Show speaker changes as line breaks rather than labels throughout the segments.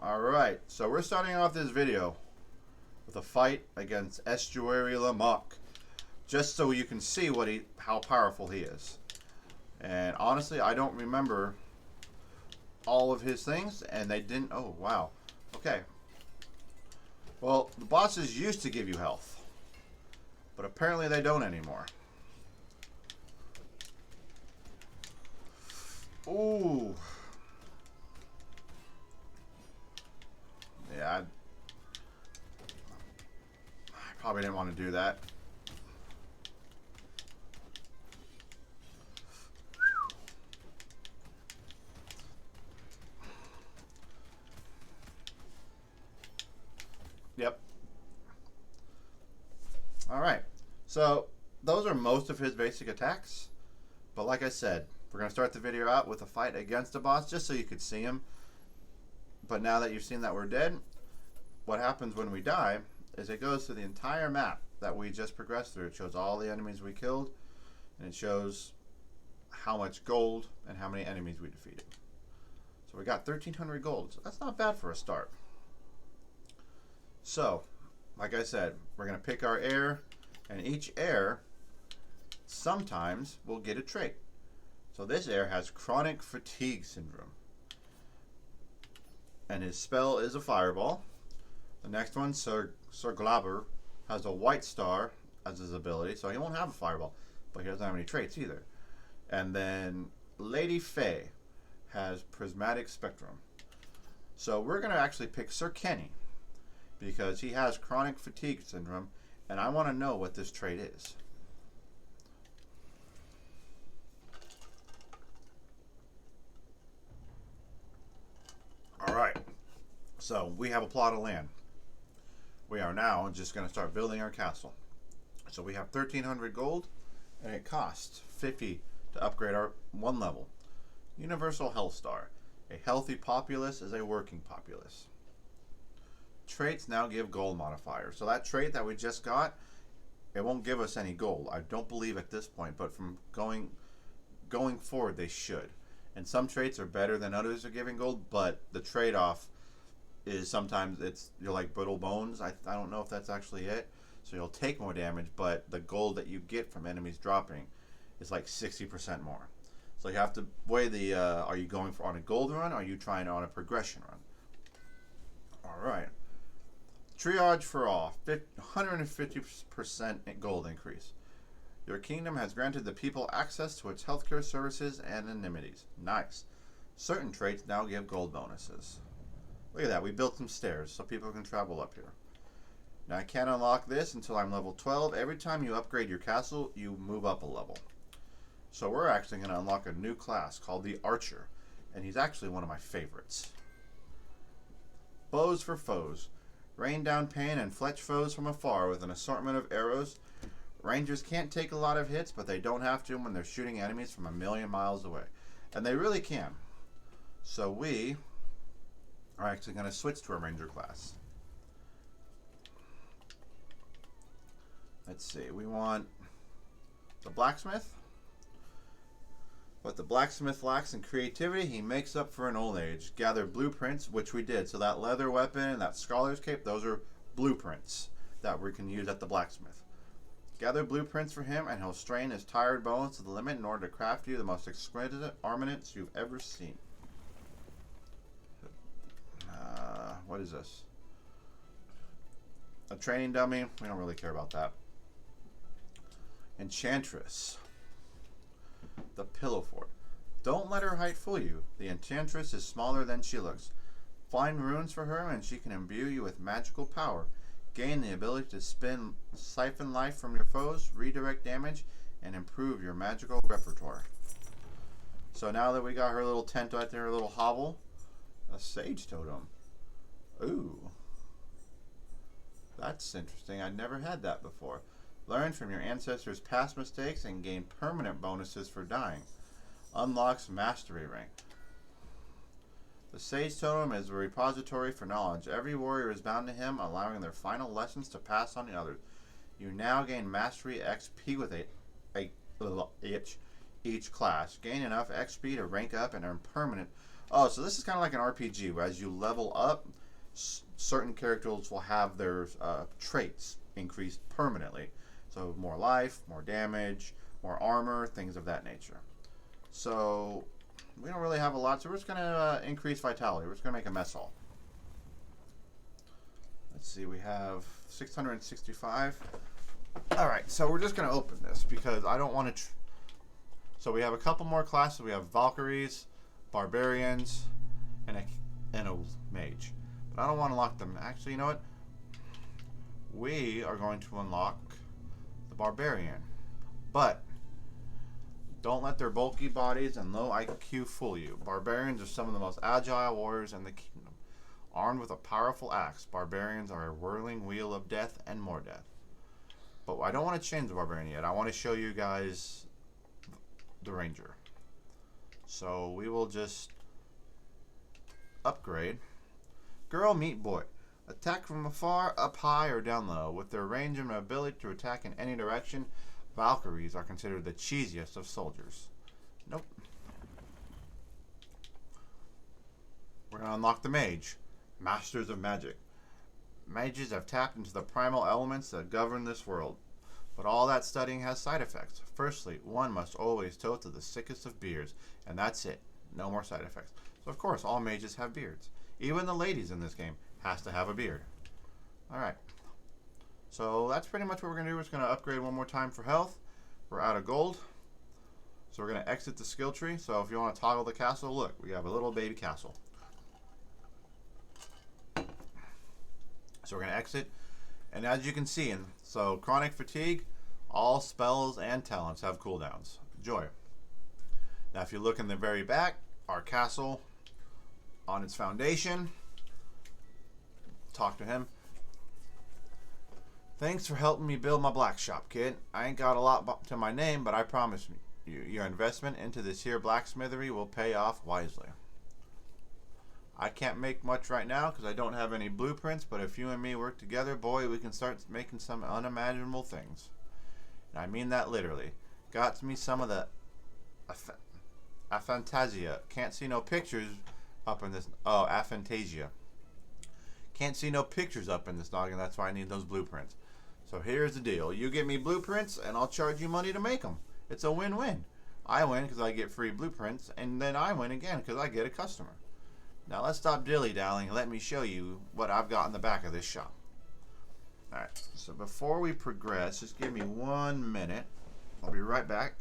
Alright, so we're starting off this video with a fight against Estuary Lamarck, just so you can see how powerful he is. And honestly, I don't remember all of his things, and they didn't. Oh, wow. Okay. Well, the bosses used to give you health, but apparently they don't anymore. Ooh. Yeah, I probably didn't want to do that. Yep. Alright, so those are most of his basic attacks. But like I said, we're going to start the video out with a fight against a boss just so you could see him. But now that you've seen that we're dead, what happens when we die is it goes to the entire map that we just progressed through. It shows all the enemies we killed, and it shows how much gold and how many enemies we defeated. So we got 1,300 gold. So that's not bad for a start. So, like I said, we're going to pick our heir, and each heir sometimes will get a trait. So this heir has chronic fatigue syndrome, and his spell is a fireball. The next one, Sir Glaber, has a white star as his ability, so he won't have a fireball, but he doesn't have any traits either. And then Lady Faye has prismatic spectrum. So we're going to actually pick Sir Kenny, because he has chronic fatigue syndrome, and I want to know what this trait is. Alright, so we have a plot of land. We are now just going to start building our castle. So we have 1,300 gold, and it costs 50 to upgrade our one level. Universal Health Star. A healthy populace is a working populace. Traits now give gold modifiers. So that trait that we just got, it won't give us any gold. I don't believe at this point, but from going forward they should. And some traits are better than others are giving gold, but the trade-off is sometimes you're like brittle bones. I don't know if that's actually it. So you'll take more damage, but the gold that you get from enemies dropping is like 60% more. So you have to weigh are you going on a gold run, or are you trying on a progression run? Alright. Triage for all, 150% gold increase. Your kingdom has granted the people access to its healthcare services and amenities. Nice. Certain traits now give gold bonuses. Look at that, we built some stairs so people can travel up here. Now I can't unlock this until I'm level 12. Every time you upgrade your castle, you move up a level. So we're actually going to unlock a new class called the Archer, and he's actually one of my favorites. Bows for foes. Rain down pain and fletch foes from afar with an assortment of arrows. Rangers can't take a lot of hits, but they don't have to when they're shooting enemies from a million miles away. And they really can. So we are actually going to switch to a ranger class. Let's see, we want the blacksmith. What the blacksmith lacks in creativity, he makes up for in old age. Gather blueprints, which we did. So that leather weapon and that scholar's cape, those are blueprints that we can use at the blacksmith. Gather blueprints for him, and he'll strain his tired bones to the limit in order to craft you the most exquisite armaments you've ever seen. What is this? A training dummy? We don't really care about that. Enchantress. The Pillow Fort. Don't let her height fool you. The Enchantress is smaller than she looks. Find runes for her, and she can imbue you with magical power. Gain the ability to siphon life from your foes, redirect damage, and improve your magical repertoire. So now that we got her little tent right there, her little hovel, a sage totem. Ooh. That's interesting. I'd never had that before. Learn from your ancestors' past mistakes and gain permanent bonuses for dying. Unlocks mastery rank. The Sage Totem is a repository for knowledge. Every warrior is bound to him, allowing their final lessons to pass on to others. You now gain mastery XP with each class. Gain enough XP to rank up and earn permanent Oh, so this is kind of like an RPG, where as you level up, certain characters will have their traits increased permanently. So more life, more damage, more armor, things of that nature. So we don't really have a lot, so we're just going to increase vitality. We're just going to make a mess hall. Let's see, we have 665. All right, so we're just going to open this because I don't want to... So we have a couple more classes. We have Valkyries, Barbarians, and a Mage. But I don't want to unlock them. Actually, you know what? We are going to unlock the Barbarian. But don't let their bulky bodies and low IQ fool you. Barbarians are some of the most agile warriors in the kingdom. Armed with a powerful axe, barbarians are a whirling wheel of death and more death. But I don't want to change the barbarian yet. I want to show you guys the ranger. So we will just upgrade. Girl meet boy. Attack from afar, up high, or down low. With their range and ability to attack in any direction, Valkyries are considered the cheesiest of soldiers. Nope. We're going to unlock the mage. Masters of magic. Mages have tapped into the primal elements that govern this world. But all that studying has side effects. Firstly, one must always toast to the sickest of beards, and that's it. No more side effects. So of course, all mages have beards. Even the ladies in this game has to have a beard. Alright. So that's pretty much what we're going to do. We're just going to upgrade one more time for health. We're out of gold. So we're going to exit the skill tree. So if you want to toggle the castle, look, we have a little baby castle. So we're going to exit. And as you can see, so chronic fatigue, all spells and talents have cooldowns. Enjoy. Now if you look in the very back, our castle on its foundation. Talk to him. Thanks for helping me build my black shop, kid. I ain't got a lot to my name, but I promise you, your investment into this here blacksmithery will pay off wisely. I can't make much right now because I don't have any blueprints, but if you and me work together, boy, we can start making some unimaginable things. And I mean that literally. Got me some of the aphantasia. Can't see no pictures up in this. Oh, aphantasia. Can't see no pictures up in this noggin. That's why I need those blueprints. So here's the deal. You give me blueprints, and I'll charge you money to make them. It's a win-win. I win because I get free blueprints, and then I win again because I get a customer. Now let's stop dilly-dallying and let me show you what I've got in the back of this shop. Alright, so before we progress, just give me 1 minute. I'll be right back.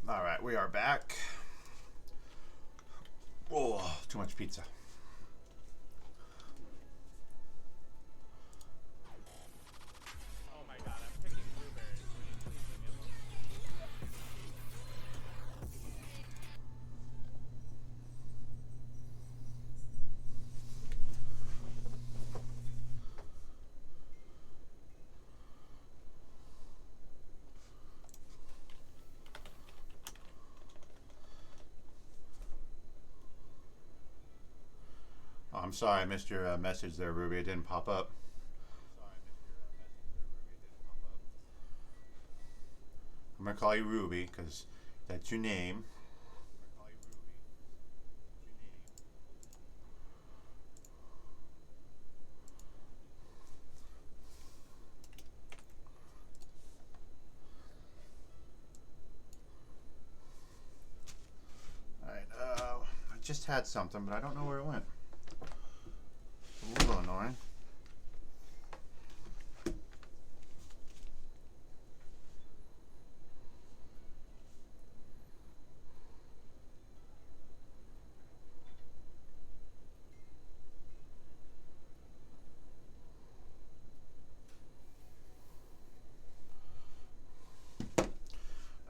Alright, we are back. Oh, too much pizza.
Oh my god, I'm picking blueberries. Will you please leave me alone?
Oh, I'm sorry, I missed your message there, Ruby. It didn't pop up. I'm going to call you Ruby because that's your name. just had something, but I don't know where it went. A little annoying.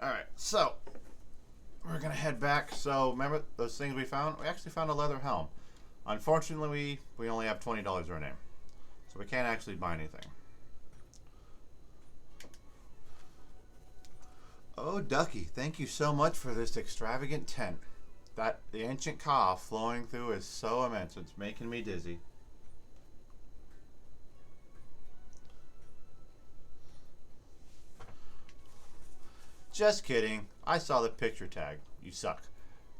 Alright, so we're gonna head back. So remember those things we found? We actually found a leather helm. Unfortunately, we only have $20 our name, so we can't actually buy anything. Oh, Ducky, thank you so much for this extravagant tent. That the ancient ka flowing through is so immense, it's making me dizzy. Just kidding. I saw the picture tag. You suck.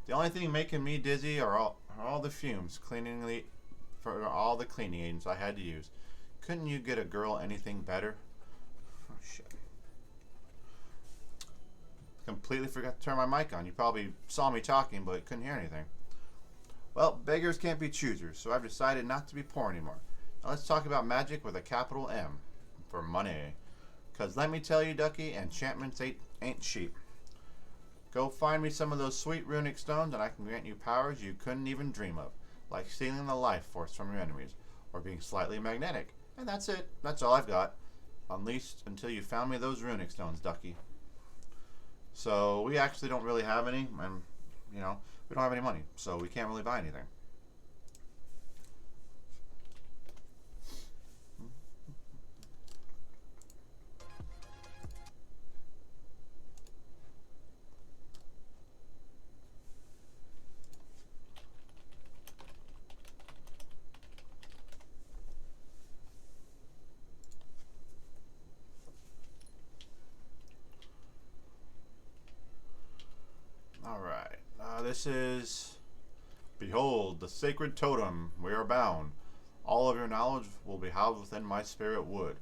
The only thing making me dizzy are all the fumes for all the cleaning agents I had to use. Couldn't you get a girl anything better? Oh shit. Completely forgot to turn my mic on. You probably saw me talking, but couldn't hear anything. Well, beggars can't be choosers, so I've decided not to be poor anymore. Now let's talk about magic with a capital M for money. Because let me tell you, Ducky, enchantments ain't cheap. Go find me some of those sweet runic stones and I can grant you powers you couldn't even dream of, like stealing the life force from your enemies, or being slightly magnetic. And that's it. That's all I've got. At least until you found me those runic stones, Ducky. So we actually don't really have any, and we don't have any money, so we can't really buy anything. Alright, this is Behold, the sacred totem, we are bound. All of your knowledge will be housed within my spirit wood.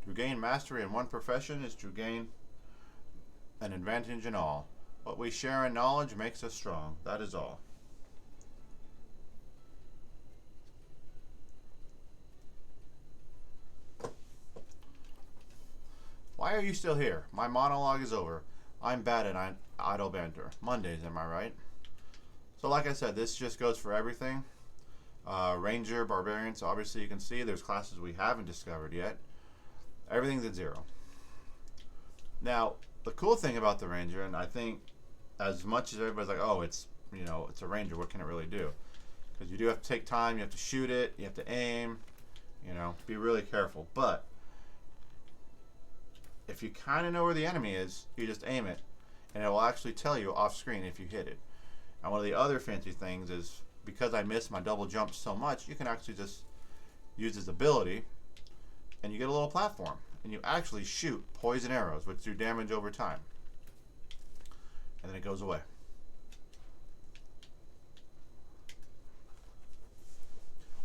To gain mastery in one profession is to gain an advantage in all. What we share in knowledge makes us strong, that is all. Why are you still here? My monologue is over. I'm bad at idle banter. Mondays, am I right? So like I said, this just goes for everything. Ranger, Barbarian, so obviously you can see there's classes we haven't discovered yet. Everything's at 0. Now, the cool thing about the Ranger, and I think as much as everybody's like, oh, it's a Ranger, what can it really do? Because you do have to take time, you have to shoot it, you have to aim, be really careful. But if you kind of know where the enemy is, you just aim it, and it will actually tell you off screen if you hit it. And one of the other fancy things is, because I miss my double jumps so much, you can actually just use his ability, and you get a little platform, and you actually shoot poison arrows, which do damage over time. And then it goes away.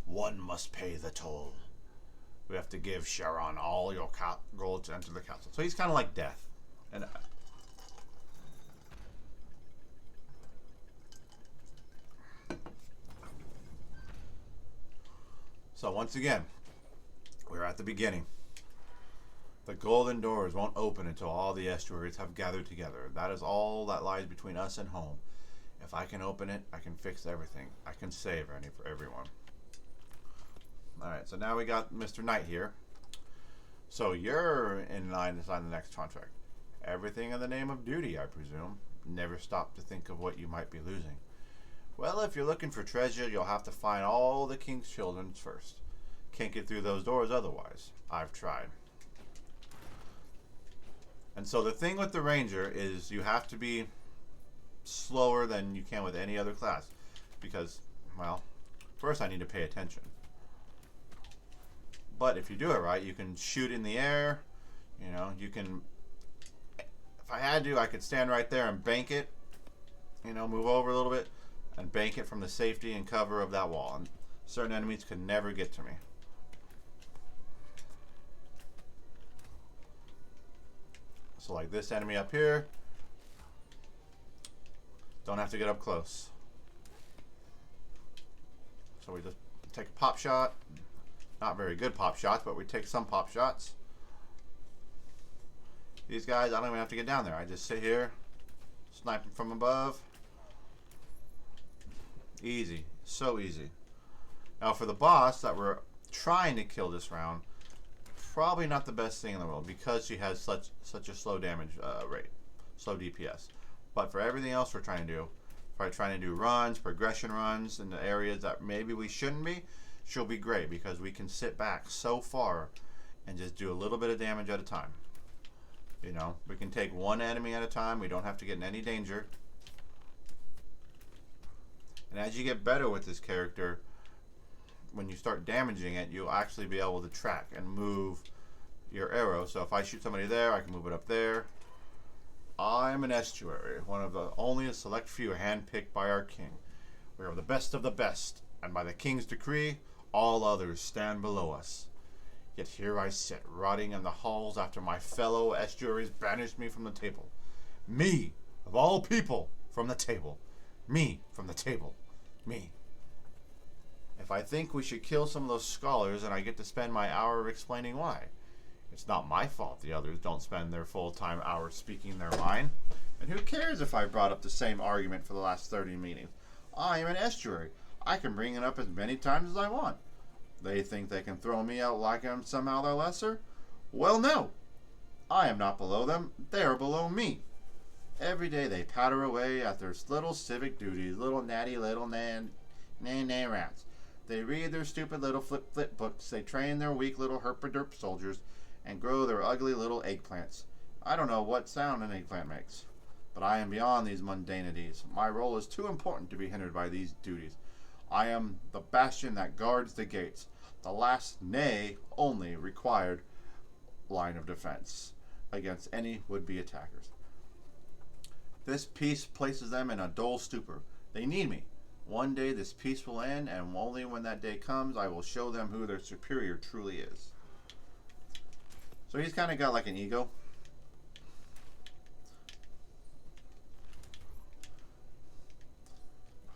One must pay the toll. We have to give Sharon all your gold to enter the castle. So he's kind of like death. And so once again, we're at the beginning. The golden doors won't open until all the estuaries have gathered together. That is all that lies between us and home. If I can open it, I can fix everything. I can save for everyone. Alright, so now we got Mr. Knight here. So you're in line to sign the next contract. Everything in the name of duty, I presume. Never stop to think of what you might be losing. Well, if you're looking for treasure, you'll have to find all the king's children first. Can't get through those doors otherwise. I've tried. And so the thing with the Ranger is you have to be slower than you can with any other class. Because, well, first I need to pay attention. But if you do it right, you can shoot in the air. You can, if I had to, I could stand right there and bank it. Move over a little bit and bank it from the safety and cover of that wall. And certain enemies could never get to me. So like this enemy up here, don't have to get up close. So we just take a pop shot. Not very good pop shots, but we take some pop shots. These guys, I don't even have to get down there. I just sit here, snipe them from above. Easy. So easy. Now for the boss that we're trying to kill this round, probably not the best thing in the world because she has such a slow damage rate, slow DPS. But for everything else we're trying to do, if I'm trying to do runs, progression runs in the areas that maybe we shouldn't be, she'll be great because we can sit back so far and just do a little bit of damage at a time. You know, we can take one enemy at a time. We don't have to get in any danger. And as you get better with this character, when you start damaging it, you'll actually be able to track and move your arrow. So if I shoot somebody there, I can move it up there. I'm an estuary, one of the only a select few handpicked by our king. We are the best of the best, and by the king's decree, all others stand below us. Yet here I sit, rotting in the halls after my fellow estuaries banished me from the table. Me, of all people, from the table. Me, from the table. Me. If I think we should kill some of those scholars and I get to spend my hour explaining why. It's not my fault the others don't spend their full-time hours speaking their mind. And who cares if I brought up the same argument for the last 30 meetings? I am an estuary. I can bring it up as many times as I want. They think they can throw me out like I'm somehow the lesser? Well, no. I am not below them. They are below me. Every day they patter away at their little civic duties, little natty little nan rats. They read their stupid little flip books. They train their weak little herpaderp soldiers and grow their ugly little eggplants. I don't know what sound an eggplant makes, but I am beyond these mundanities. My role is too important to be hindered by these duties. I am the bastion that guards the gates, the last, nay, only required line of defense against any would-be attackers. This peace places them in a dull stupor. They need me. One day this peace will end, and only when that day comes, I will show them who their superior truly is. So he's kind of got like an ego.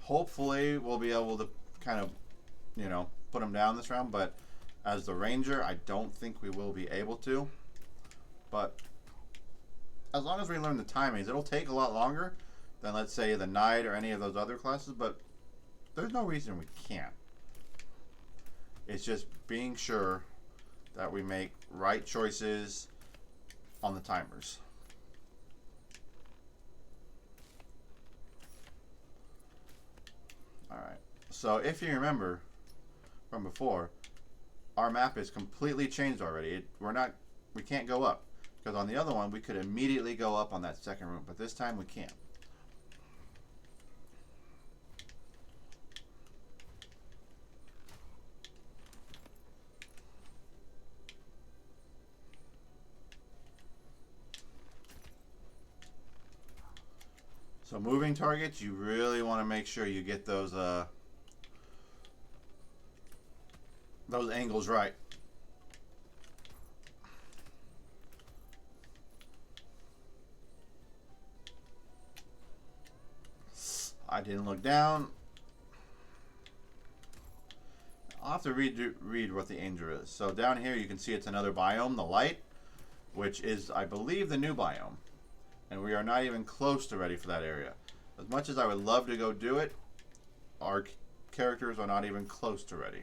Hopefully we'll be able to kind of, you know, put him down this round, but as the ranger, I don't think we will be able to. But as long as we learn the timings, it'll take a lot longer than, let's say, the knight or any of those other classes, but there's no reason we can't. It's just being sure that we make right choices on the timers. Alright, so if you remember from before, our map is completely changed already. We can't go up, because on the other one we could immediately go up on that second room, but this time we can't. So moving targets, you really want to make sure you get those angles right. I didn't look down. I'll have to read what the angel is. So down here you can see it's another biome, the light, which is, I believe, the new biome. And we are not even close to ready for that area. As much as I would love to go do it, our characters are not even close to ready.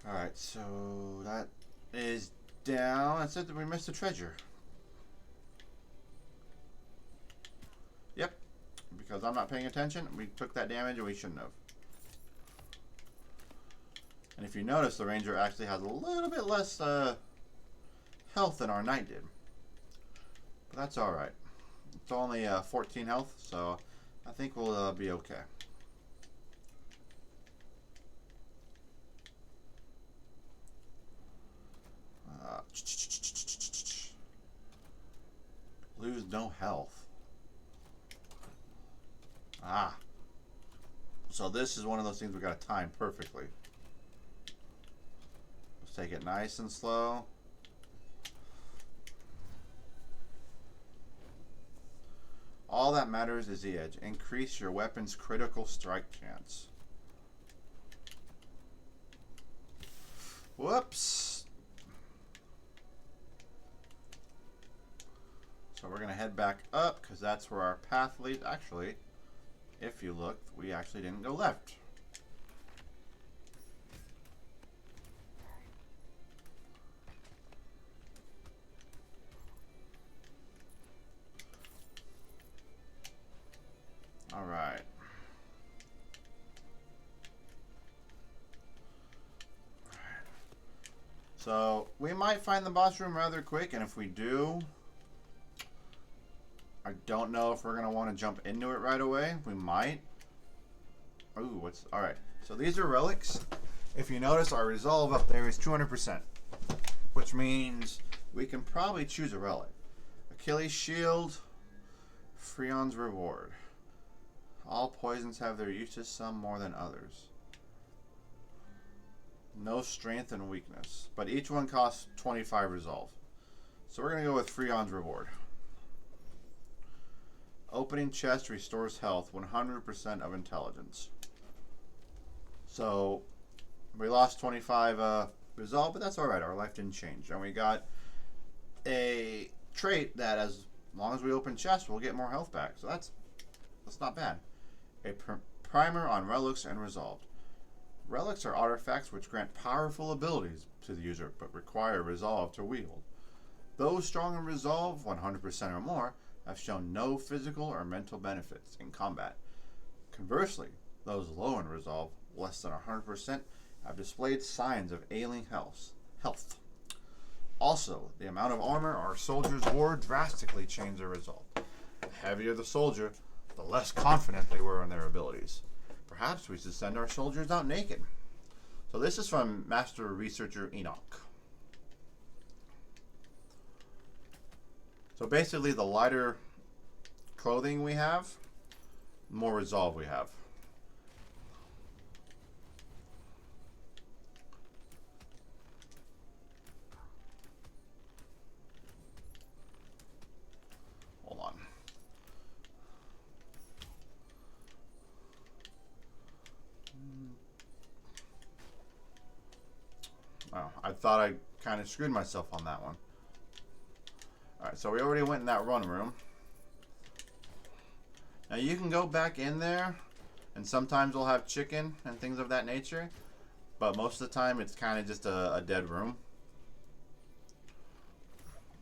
Alright, so that is down. It said that we missed a treasure. Yep, because I'm not paying attention. We took that damage and we shouldn't have. And if you notice, the ranger actually has a little bit less health than our knight did. But that's alright. It's only 14 health, so I think we'll be okay. Lose no health. Ah. So this is one of those things we got to time perfectly. Let's take it nice and slow. all that matters is the edge. Increase your weapon's critical strike chance. Whoops. So we're going to head back up because that's where our path leads. Actually, if you look, we actually didn't go left. All right. So we might find the boss room rather quick, and if we do, I don't know if we're gonna want to jump into it right away. We might. Ooh, what's all right? So these are relics. If you notice, our resolve up there is 200%, which means we can probably choose a relic. Achilles' shield, Freon's reward. All poisons have their uses, some more than others. No strength and weakness, but each one costs 25 resolve. So we're going to go with Freon's reward. Opening chest restores health, 100% of intelligence. So we lost 25 resolve, but that's alright. Our life didn't change. And we got a trait that as long as we open chests, we'll get more health back. So that's not bad. A primer on relics and resolved. Relics are artifacts which grant powerful abilities to the user, but require resolve to wield. Those strong in resolve, 100% or more, have shown no physical or mental benefits in combat. Conversely, those low in resolve, less than 100%, have displayed signs of ailing health. Also, the amount of armor our soldiers wore drastically changed their resolve. The heavier the soldier, the less confident they were in their abilities. Perhaps we should send our soldiers out naked. So this is from Master Researcher Enoch. So basically, the lighter clothing we have, the more resolve we have. Hold on. Oh, I thought I kind of screwed myself on that one. Alright, so we already went in that run room. Now you can go back in there, and sometimes we'll have chicken and things of that nature, but most of the time it's kind of just a dead room.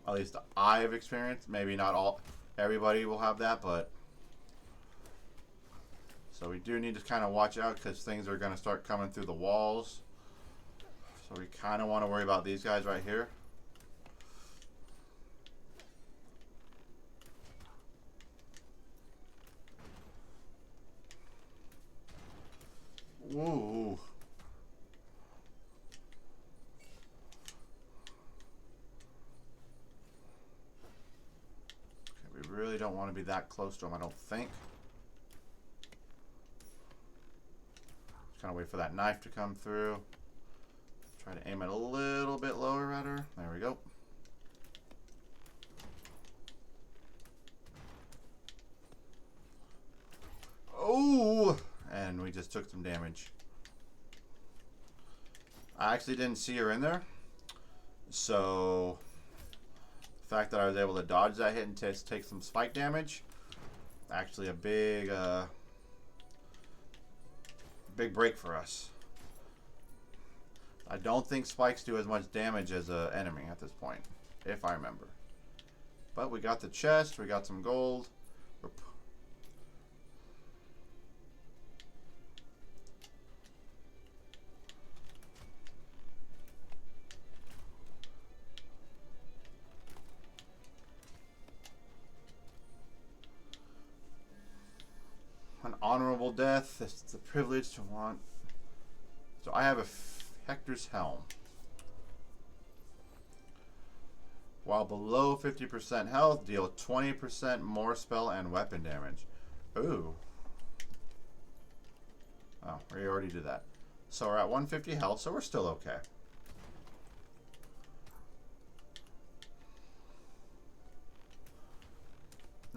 At least I've experienced. Maybe not everybody will have that, but so we do need to kind of watch out because things are going to start coming through the walls. So we kind of want to worry about these guys right here. Ooh. Okay, we really don't want to be that close to him, I don't think. Just kind of wait for that knife to come through. Try to aim it a little bit lower at her. There we go. Oh! And we just took some damage. I actually didn't see her in there. So the fact that I was able to dodge that hit and take some spike damage, actually a big break for us. I don't think spikes do as much damage as an enemy at this point, if I remember. But we got the chest, we got some gold. An honorable death, it's the privilege to want. So I have a Hector's Helm. While below 50% health, deal 20% more spell and weapon damage. Ooh. Oh, we already did that. So we're at 150 health, so we're still okay.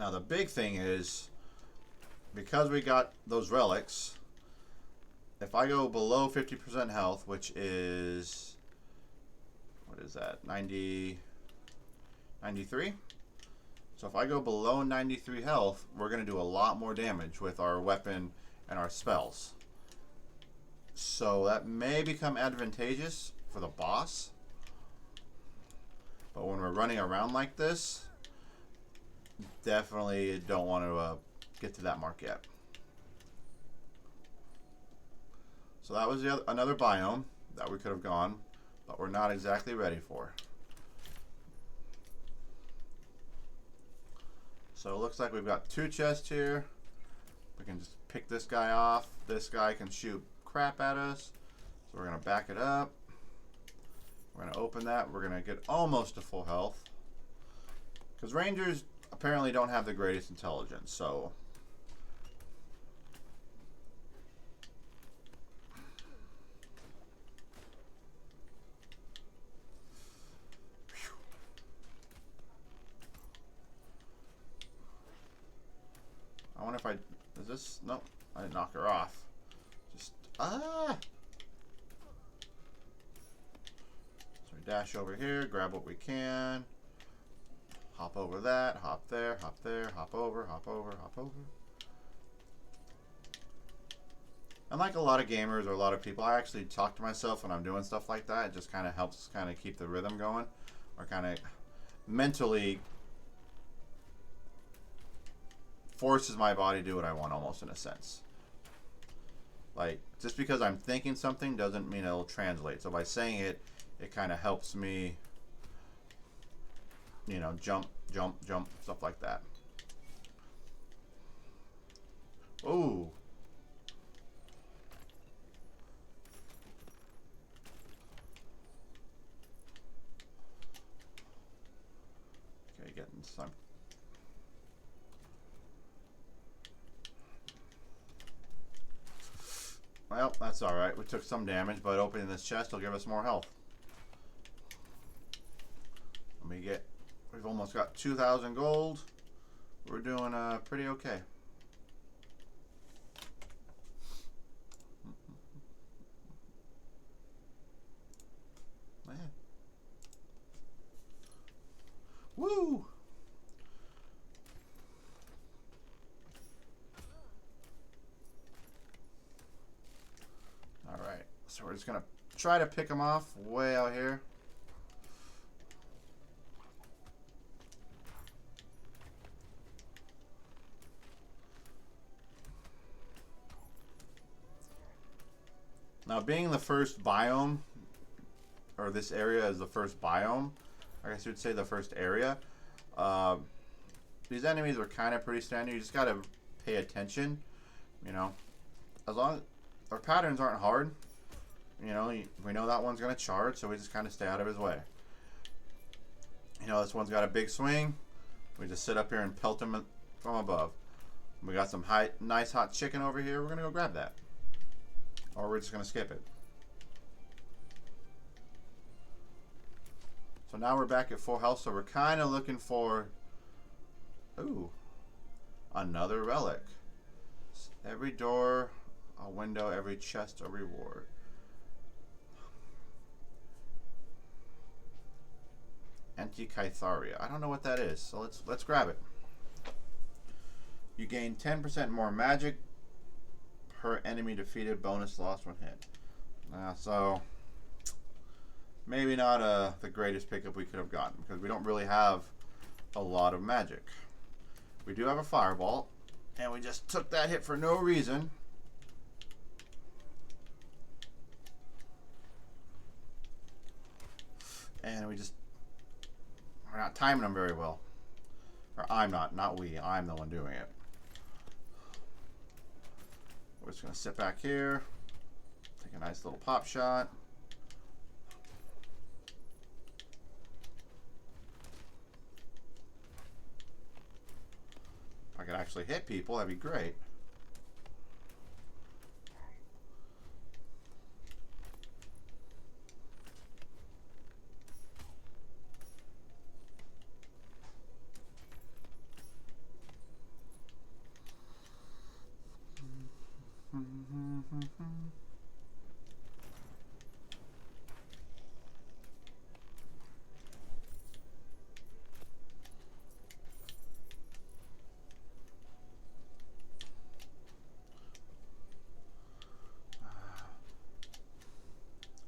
Now the big thing is, because we got those relics, if I go below 50% health, which is, what is that, 90, 93? So if I go below 93 health, we're going to do a lot more damage with our weapon and our spells. So that may become advantageous for the boss. But when we're running around like this, definitely don't want to get to that mark yet. So that was another biome that we could have gone, but we're not exactly ready for. So it looks like we've got 2 chests here. We can just pick this guy off. This guy can shoot crap at us. So we're going to back it up. We're going to open that. We're going to get almost to full health. Because Rangers apparently don't have the greatest intelligence, so... I wonder if I... Is this... Nope. I didn't knock her off. Just... Ah! So we dash over here, grab what we can. Hop over that, hop there, hop there, hop over, hop over, hop over. Unlike a lot of gamers or a lot of people, I actually talk to myself when I'm doing stuff like that. It just kind of helps kind of keep the rhythm going. Or kind of mentally forces my body to do what I want, almost in a sense. Like, just because I'm thinking something doesn't mean it'll translate. So by saying it, it kind of helps me, you know, jump, jump, jump, stuff like that. Ooh. Okay, getting some. Well, that's alright. We took some damage, but opening this chest will give us more health. Let me get... We've almost got 2,000 gold. We're doing pretty okay. Man. Woo! Alright, so we're just going to try to pick them off way out here. Now, being the first biome, or this area is the first biome, I guess you would say the first area, these enemies are kind of pretty standard. You just got to pay attention, you know. As long as our patterns aren't hard, you know, we know that one's going to charge, so we just kind of stay out of his way. You know, this one's got a big swing. We just sit up here and pelt him from above. We got some nice hot chicken over here. We're going to go grab that. Or we're just going to skip it. So now we're back at full health. So we're kind of looking for, ooh, another relic. Every door, a window, every chest, a reward. Anti-Kytharia. I don't know what that is, so let's grab it. You gain 10% more magic per enemy defeated, bonus lost when hit. So maybe not the greatest pickup we could have gotten, because we don't really have a lot of magic. We do have a fireball, and we just took that hit for no reason. And we're not timing them very well. Or I'm not we. I'm the one doing it. We're just going to sit back here, take a nice little pop shot. If I could actually hit people, that'd be great.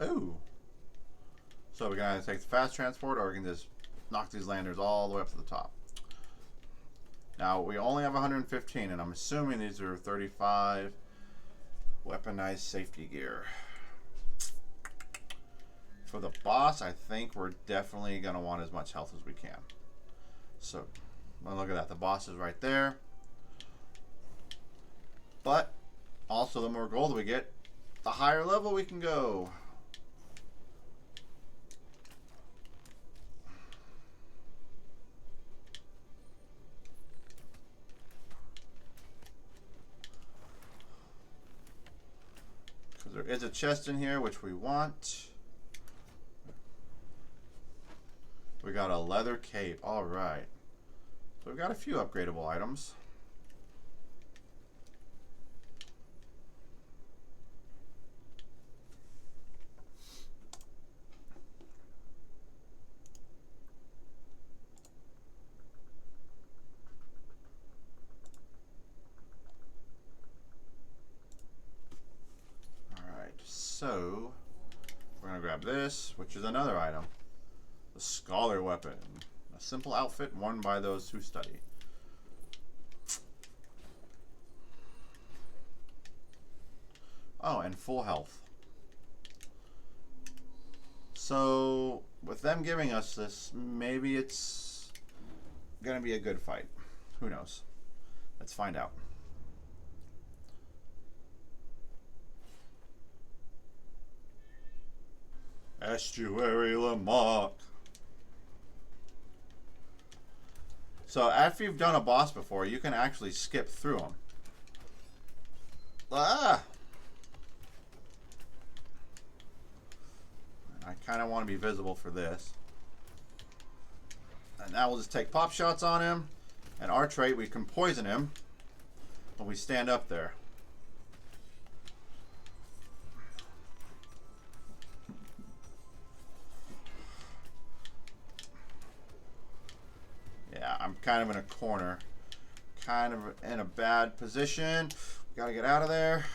Ooh. So we're gonna take the fast transport, or we can just knock these landers all the way up to the top. Now we only have 115, and I'm assuming these are 35 weaponized safety gear. For the boss, I think we're definitely gonna want as much health as we can. So, well, look at that. The boss is right there. But also, the more gold we get, the higher level we can go. Because there is a chest in here, which we want. We got a leather cape. All right. So we've got a few upgradable items. All right. So we're going to grab this, which is another item. The Scholar Weapon. A simple outfit worn by those who study. Oh, and full health. So, with them giving us this, maybe it's going to be a good fight. Who knows? Let's find out. Estuary Lamont. So after you've done a boss before, you can actually skip through them. Ah! I kind of want to be visible for this. And now we'll just take pop shots on him. And our trait, we can poison him when we stand up there. Yeah, I'm kind of in a corner. Kind of in a bad position. We gotta get out of there.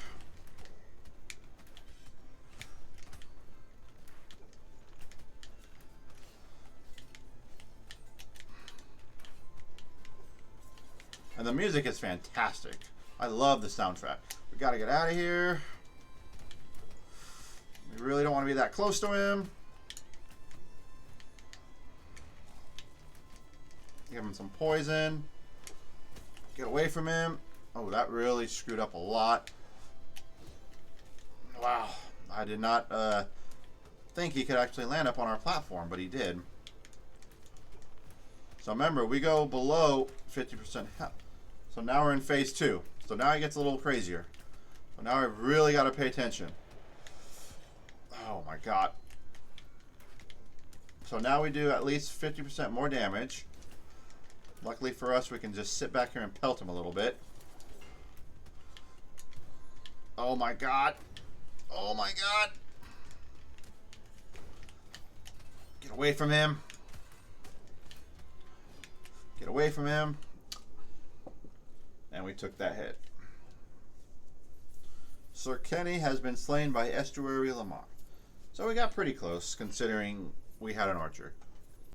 And the music is fantastic. I love the soundtrack. We gotta get out of here. We really don't want to be that close to him. Give him some poison. Get away from him. Oh, that really screwed up a lot. Wow. I did not think he could actually land up on our platform, but he did. So remember, we go below 50% health. So now we're in phase 2. So now it gets a little crazier. So now I've really got to pay attention. Oh my god. So now we do at least 50% more damage. Luckily for us, we can just sit back here and pelt him a little bit. Oh my god. Oh my god. Get away from him. Get away from him. And we took that hit. Sir Kenny has been slain by Estuary Lamont. So we got pretty close, considering we had an archer.